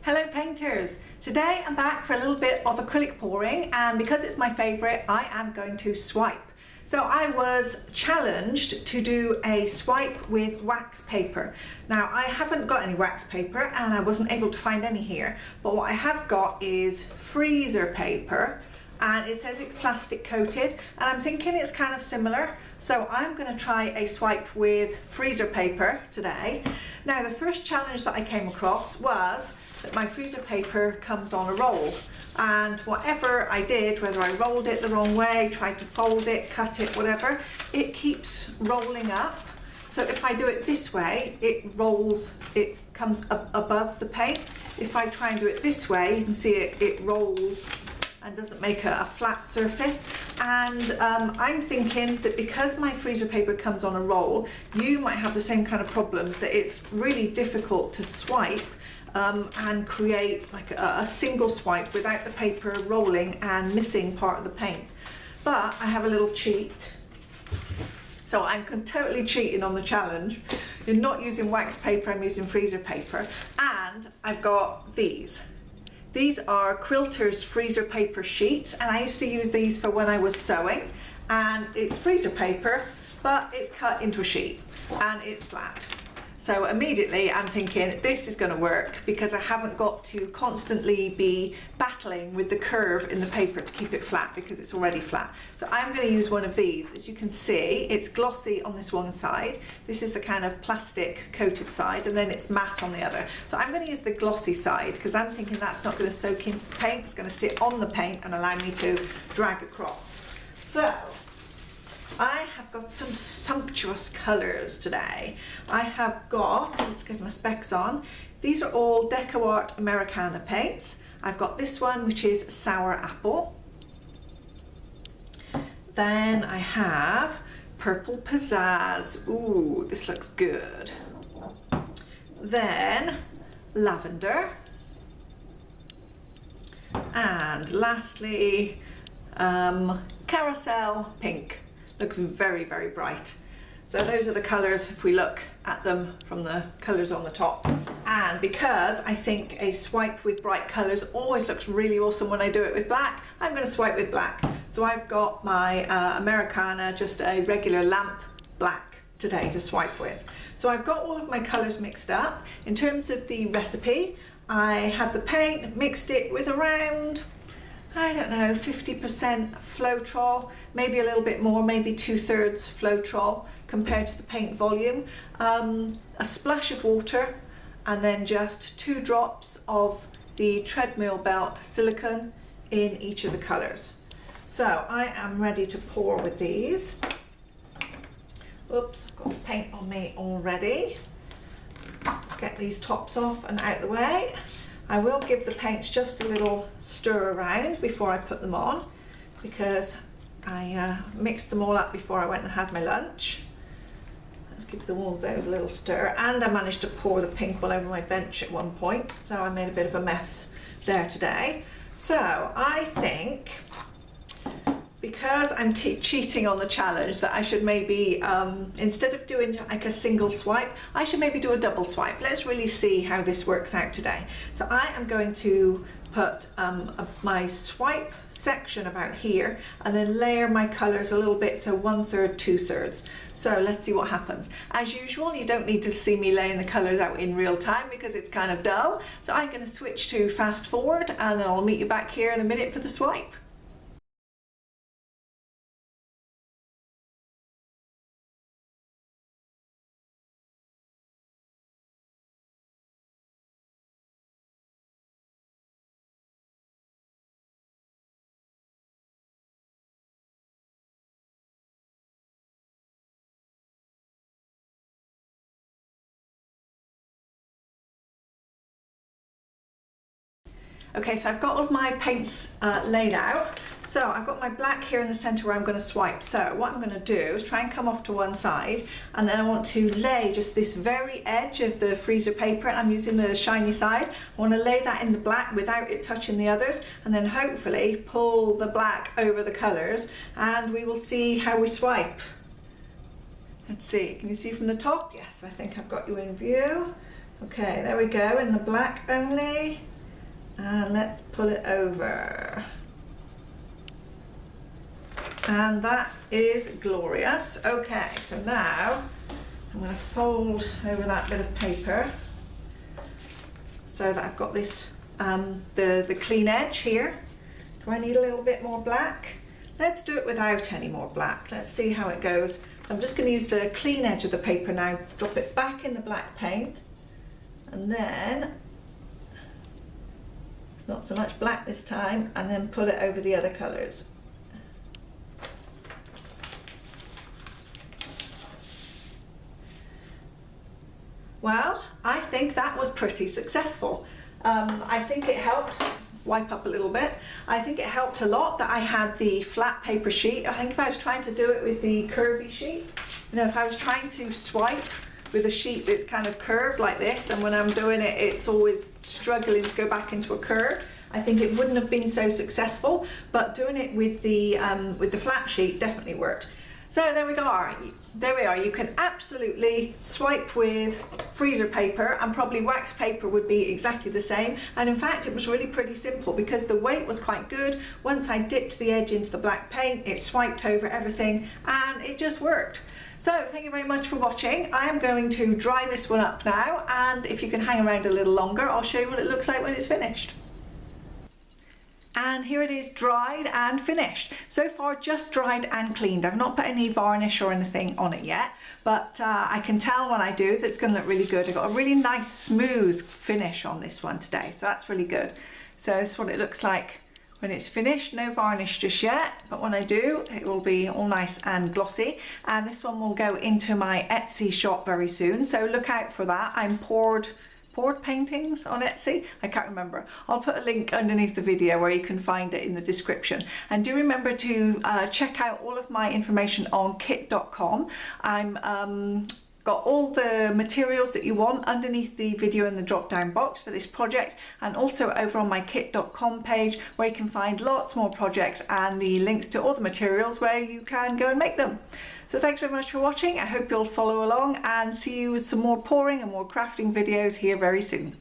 Hello painters! Today I'm back for a little bit of acrylic pouring, and because it's my favourite I am going to swipe. So I was challenged to do a swipe with wax paper. Now I haven't got any wax paper and I wasn't able to find any here, but what I have got is freezer paper, and it says it's plastic coated, and I'm thinking it's kind of similar. So I'm going to try a swipe with freezer paper today. Now the first challenge that I came across was that my freezer paper comes on a roll, and whatever I did, whether I rolled it the wrong way, tried to fold it, cut it, whatever, it keeps rolling up. So if I do it this way, it rolls, it comes up above the paint. If I try and do it this way, you can see it rolls and doesn't make a flat surface. And I'm thinking that because my freezer paper comes on a roll, you might have the same kind of problems, that it's really difficult to swipe and create like a single swipe without the paper rolling and missing part of the paint. But I have a little cheat. So I'm totally cheating on the challenge. You're not using wax paper, I'm using freezer paper. And I've got these. These are Quilter's freezer paper sheets, and I used to use these for when I was sewing. And it's freezer paper, but it's cut into a sheet and it's flat. So immediately I'm thinking this is going to work because I haven't got to constantly be battling with the curve in the paper to keep it flat because it's already flat. So I'm going to use one of these. As you can see, it's glossy on this one side. This is the kind of plastic coated side, and then it's matte on the other. So I'm going to use the glossy side because I'm thinking that's not going to soak into the paint. It's going to sit on the paint and allow me to drag across. So I have got some sumptuous colours today. I have got, let's get my specs on, these are all Deco Art Americana paints. I've got this one, which is Sour Apple. Then I have Purple Pizzazz. Ooh, this looks good. Then Lavender. And lastly, Carousel Pink. Looks very, very bright. So those are the colours if we look at them from the colours on the top. And because I think a swipe with bright colours always looks really awesome when I do it with black, I'm going to swipe with black. So I've got my Americana, just a regular lamp black today to swipe with. So I've got all of my colours mixed up. In terms of the recipe, I had the paint, mixed it with around, I don't know, 50% Floetrol, maybe a little bit more, maybe 2/3 Floetrol compared to the paint volume, a splash of water, and then just 2 drops of the treadmill belt silicone in each of the colours. So I am ready to pour with these. Oops, I've got the paint on me already. Let's get these tops off and out the way. I will give the paints just a little stir around before I put them on, because I mixed them all up before I went and had my lunch. Let's give them all those a little stir, and I managed to pour the pink all over my bench at one point, so I made a bit of a mess there today. So I think, because I'm cheating on the challenge, that I should maybe, instead of doing like a single swipe, I should maybe do a double swipe. Let's really see how this works out today. So I am going to put my swipe section about here, and then layer my colours a little bit, so 1/3, 2/3. So let's see what happens. As usual, you don't need to see me laying the colours out in real time because it's kind of dull. So I'm going to switch to fast forward, and then I'll meet you back here in a minute for the swipe. Okay, so I've got all of my paints laid out. So I've got my black here in the centre where I'm going to swipe. So what I'm going to do is try and come off to one side, and then I want to lay just this very edge of the freezer paper, and I'm using the shiny side. I want to lay that in the black without it touching the others, and then hopefully pull the black over the colours, and we will see how we swipe. Let's see, can you see from the top? Yes, I think I've got you in view. Okay, there we go, in the black only. And let's pull it over. And that is glorious. Okay, so now I'm going to fold over that bit of paper so that I've got this, the clean edge here. Do I need a little bit more black? Let's do it without any more black. Let's see how it goes. So I'm just going to use the clean edge of the paper now, drop it back in the black paint, and then, not so much black this time, and then put it over the other colours. Well, I think that was pretty successful. I think it helped. Wipe up a little bit. I think it helped a lot that I had the flat paper sheet. I think if I was trying to do it with the curvy sheet, you know, if I was trying to swipe with a sheet that's kind of curved like this, and when I'm doing it, it's always struggling to go back into a curve, I think it wouldn't have been so successful. But doing it with the flat sheet definitely worked. So there we go. There we are. You can absolutely swipe with freezer paper, and probably wax paper would be exactly the same. And in fact, it was really pretty simple because the weight was quite good. Once I dipped the edge into the black paint, it swiped over everything and it just worked. So thank you very much for watching. I am going to dry this one up now, and if you can hang around a little longer, I'll show you what it looks like when it's finished. And here it is, dried and finished. So far just dried and cleaned. I've not put any varnish or anything on it yet, but I can tell when I do that it's going to look really good. I've got a really nice smooth finish on this one today, so that's really good. So this is what it looks like when it's finished. No varnish just yet, but when I do, it will be all nice and glossy. And this one will go into my Etsy shop very soon, so look out for that. I'm poured paintings on Etsy. I can't remember. I'll put a link underneath the video where you can find it in the description. And do remember to check out all of my information on kit.com. I'm got all the materials that you want underneath the video in the drop down box for this project, and also over on my kit.com page where you can find lots more projects and the links to all the materials where you can go and make them. So thanks very much for watching. I hope you'll follow along and see you with some more pouring and more crafting videos here very soon.